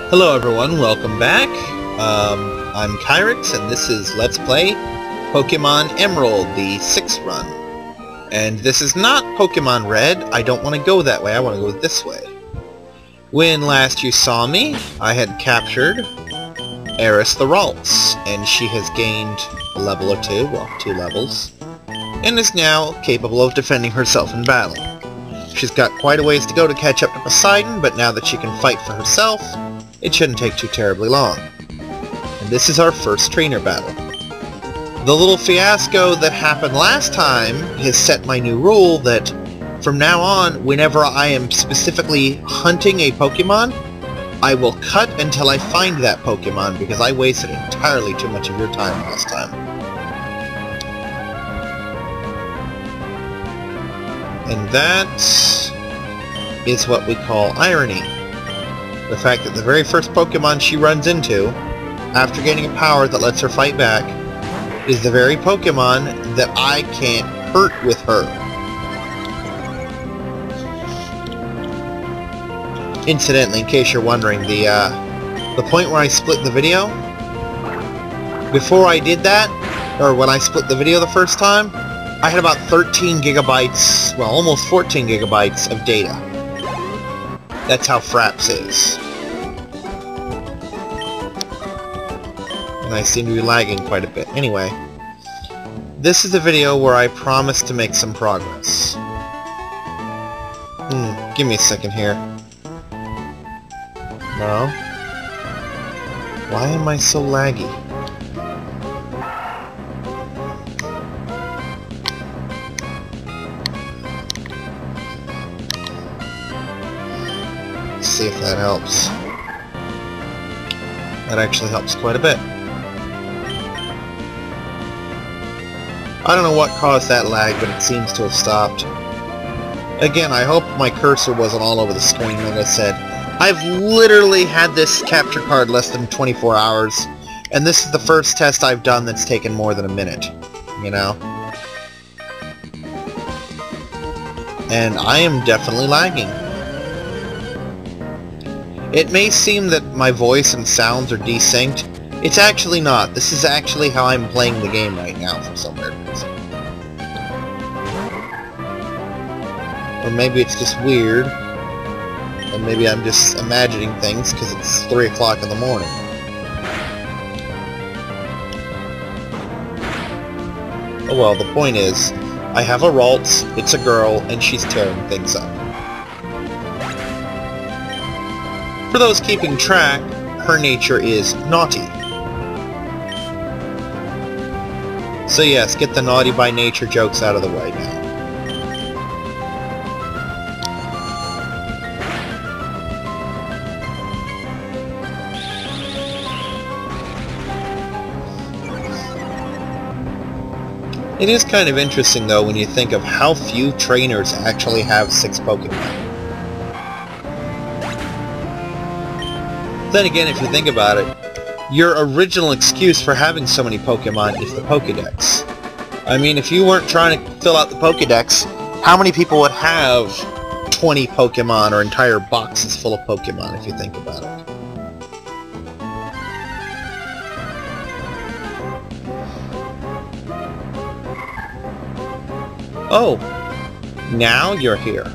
Hello everyone, welcome back. I'm Kyrix and this is Let's Play Pokemon Emerald, the 6th run. And this is not Pokemon Red. I don't want to go that way, I want to go this way. When last you saw me, I had captured Eris the Ralts, and she has gained a level or two, well, 2 levels, and is now capable of defending herself in battle. She's got quite a ways to go to catch up to Poseidon, but now that she can fight for herself, it shouldn't take too terribly long. And this is our first trainer battle. The little fiasco that happened last time has set my new rule that from now on, whenever I am specifically hunting a Pokemon, I will cut until I find that Pokemon because I wasted entirely too much of your time last time. And that is what we call irony. The fact that the very first Pokemon she runs into, after gaining a power that lets her fight back, is the very Pokemon that I can't hurt with her. Incidentally, in case you're wondering, the point where I split the video, before I did that, or when I split the video the first time, I had about 13 gigabytes, well, almost 14 gigabytes of data. That's how Fraps is. And I seem to be lagging quite a bit. Anyway, this is a video where I promise to make some progress. Give me a second here. No? Why am I so laggy? See if that helps. That actually helps quite a bit. I don't know what caused that lag, but it seems to have stopped. Again, I hope my cursor wasn't all over the screen. Like I said, I've literally had this capture card less than 24 hours, and this is the first test I've done that's taken more than a minute, you know? And I am definitely lagging. It may seem that my voice and sounds are desynced. It's actually not. This is actually how I'm playing the game right now for some weird reason. Or maybe it's just weird. And maybe I'm just imagining things because it's 3 o'clock in the morning. Oh well, the point is, I have a Ralts, it's a girl, and she's tearing things up. For those keeping track, her nature is naughty. So yes, get the naughty by nature jokes out of the way now. It is kind of interesting though when you think of how few trainers actually have 6 Pokemon. Then again, if you think about it, your original excuse for having so many Pokemon is the Pokédex. I mean, if you weren't trying to fill out the Pokédex, how many people would have 20 Pokemon or entire boxes full of Pokemon, if you think about it? Oh, now you're here.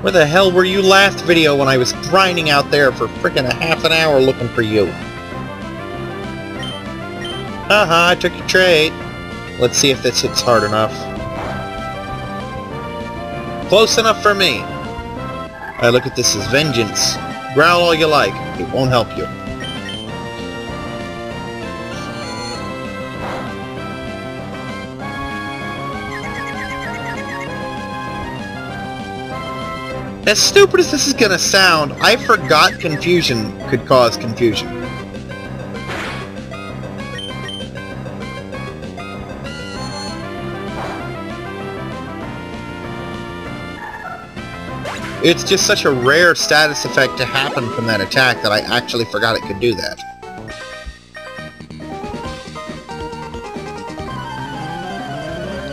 Where the hell were you last video when I was grinding out there for frickin' a half an hour looking for you? Haha, I took your trait. Let's see if this hits hard enough. Close enough for me. I look at this as vengeance. Growl all you like. It won't help you. As stupid as this is gonna sound, I forgot confusion could cause confusion. It's just such a rare status effect to happen from that attack that I actually forgot it could do that.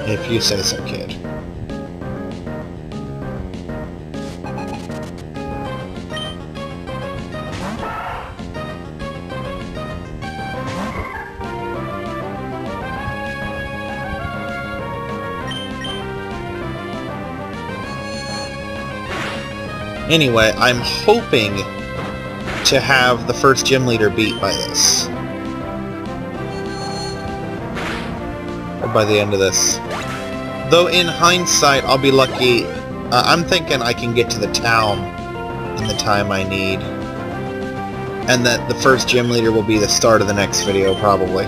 If you say so, kid. Anyway, I'm hoping to have the first gym leader beat by this. Or by the end of this. Though in hindsight, I'll be lucky. I'm thinking I can get to the town in the time I need. And that the first gym leader will be the start of the next video, probably.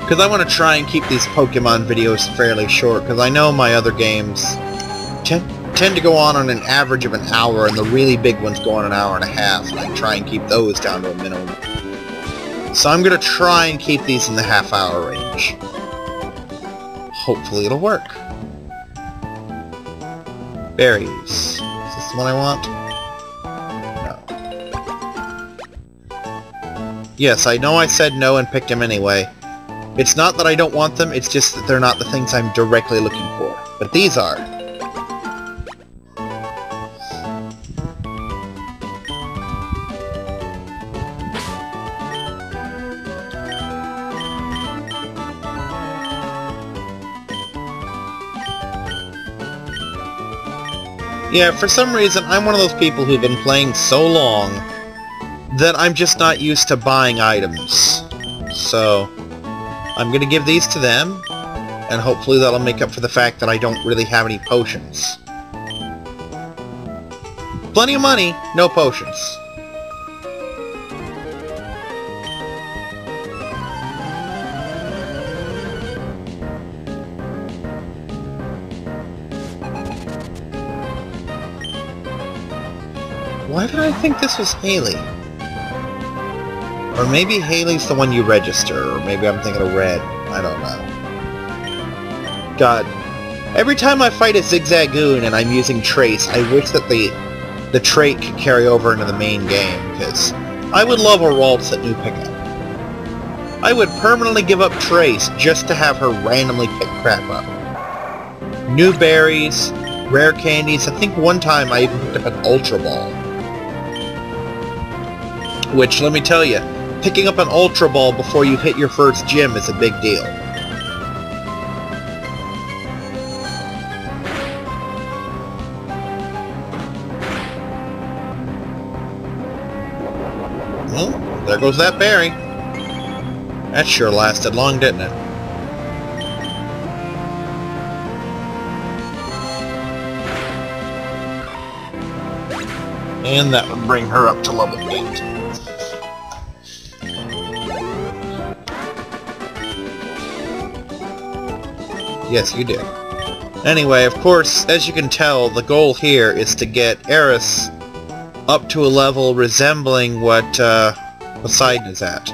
Because I want to try and keep these Pokemon videos fairly short, because I know my other games tend to go on an average of an hour, and the really big ones go on an hour and a half, and I try and keep those down to a minimum. So I'm going to try and keep these in the half-hour range. Hopefully it'll work. Berries. Is this the one I want? No. Yes, I know I said no and picked them anyway. It's not that I don't want them, it's just that they're not the things I'm directly looking for. But these are. Yeah, for some reason, I'm one of those people who've been playing so long that I'm just not used to buying items. So, I'm gonna give these to them, and hopefully that'll make up for the fact that I don't really have any potions. Plenty of money, no potions. Why did I think this was Haley? Or maybe Haley's the one you register, or maybe I'm thinking of Red. I don't know. God. Every time I fight a Zigzagoon and I'm using Trace, I wish that the trait could carry over into the main game, because I would love a Ralts at new pickup. I would permanently give up Trace just to have her randomly pick crap up. New berries, rare candies. I think one time I even picked up an Ultra Ball. Which, let me tell you, picking up an Ultra Ball before you hit your first gym is a big deal. Well, there goes that berry. That sure lasted long, didn't it? And that would bring her up to level 8. Yes, you did. Anyway, of course, as you can tell, the goal here is to get Eris up to a level resembling what Poseidon is at.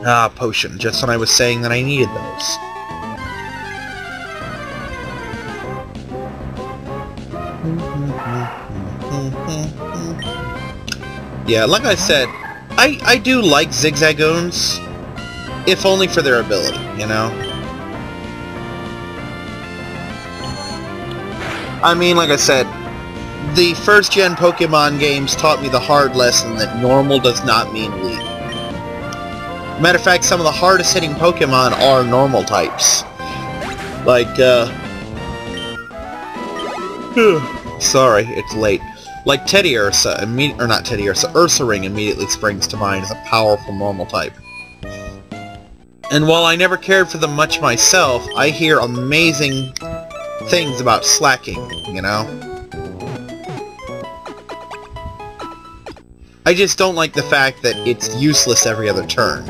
Ah, potion. Just when I was saying that I needed those. Yeah, like I said, I do like Zigzagoons, if only for their ability, you know? I mean, like I said, the first-gen Pokemon games taught me the hard lesson that normal does not mean weak. Matter of fact, some of the hardest-hitting Pokemon are normal types. Like, sorry, it's late. Like Teddiursa, or not Teddiursa, Ursaring immediately springs to mind as a powerful normal type. And while I never cared for them much myself, I hear amazing things about slacking, you know? I just don't like the fact that it's useless every other turn.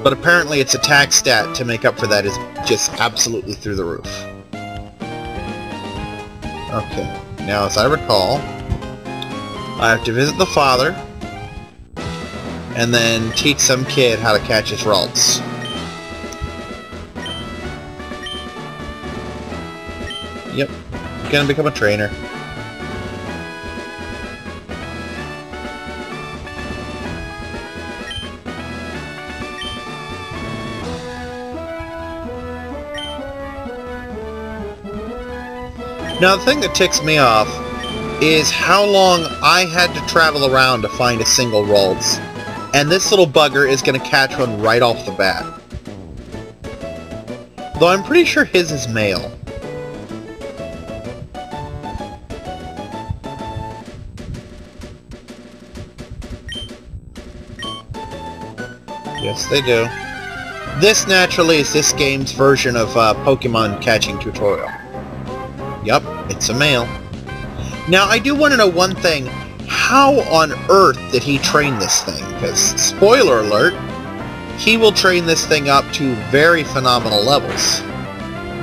But apparently its attack stat to make up for that is just absolutely through the roof. Okay, now as I recall, I have to visit the father, and then teach some kid how to catch his Ralts. Yep, gonna become a trainer. Now the thing that ticks me off is how long I had to travel around to find a single Ralts, and this little bugger is gonna catch one right off the bat. Though I'm pretty sure his is male. Yes, they do. This, naturally, is this game's version of Pokemon catching tutorial. Yup, it's a male. Now, I do want to know one thing. How on earth did he train this thing? Because, spoiler alert, he will train this thing up to very phenomenal levels.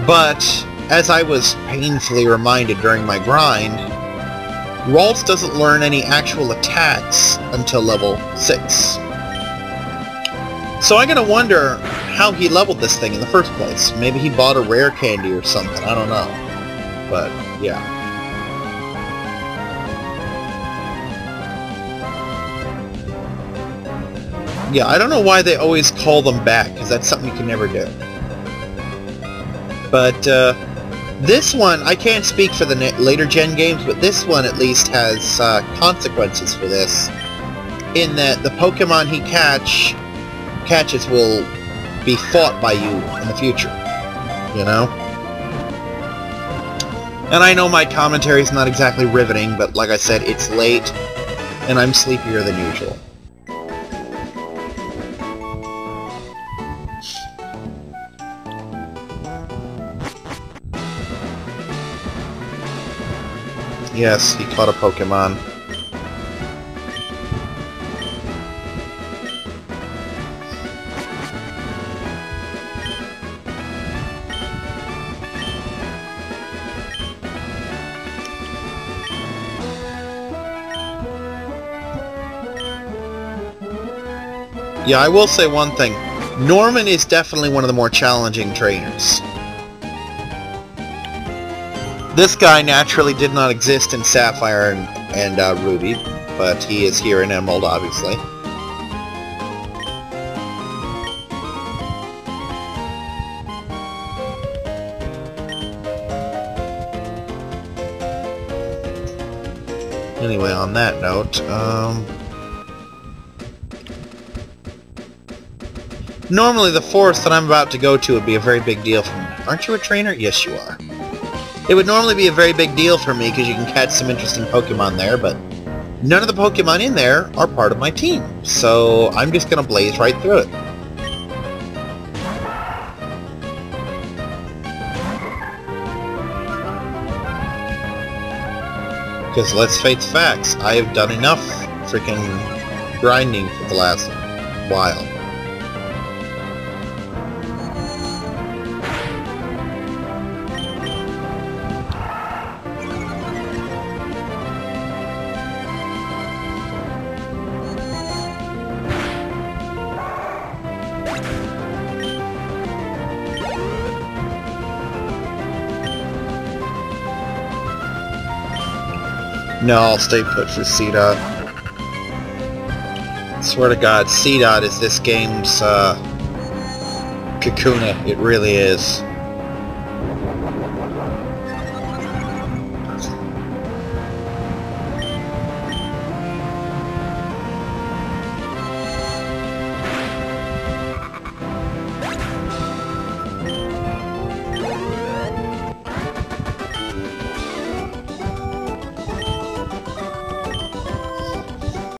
But, as I was painfully reminded during my grind, Ralts doesn't learn any actual attacks until level 6. So I'm gonna wonder how he leveled this thing in the first place. Maybe he bought a rare candy or something, I don't know. But, yeah. Yeah, I don't know why they always call them back, because that's something you can never do. But, this one, I can't speak for the later gen games, but this one at least has consequences for this. In that the Pokemon he catches will be fought by you in the future, you know? And I know my commentary is not exactly riveting, but like I said, it's late, and I'm sleepier than usual. Yes, he caught a Pokemon. Yeah, I will say one thing. Norman is definitely one of the more challenging trainers. This guy naturally did not exist in Sapphire and Ruby, but he is here in Emerald, obviously. Anyway, on that note, normally the forest that I'm about to go to would be a very big deal for me. Aren't you a trainer? Yes, you are. It would normally be a very big deal for me because you can catch some interesting Pokemon there, but none of the Pokemon in there are part of my team, so I'm just going to blaze right through it. Because let's face facts, I have done enough freaking grinding for the last while. No, I'll stay put for C-Dot. Swear to God, C-Dot is this game's, Kakuna. It really is.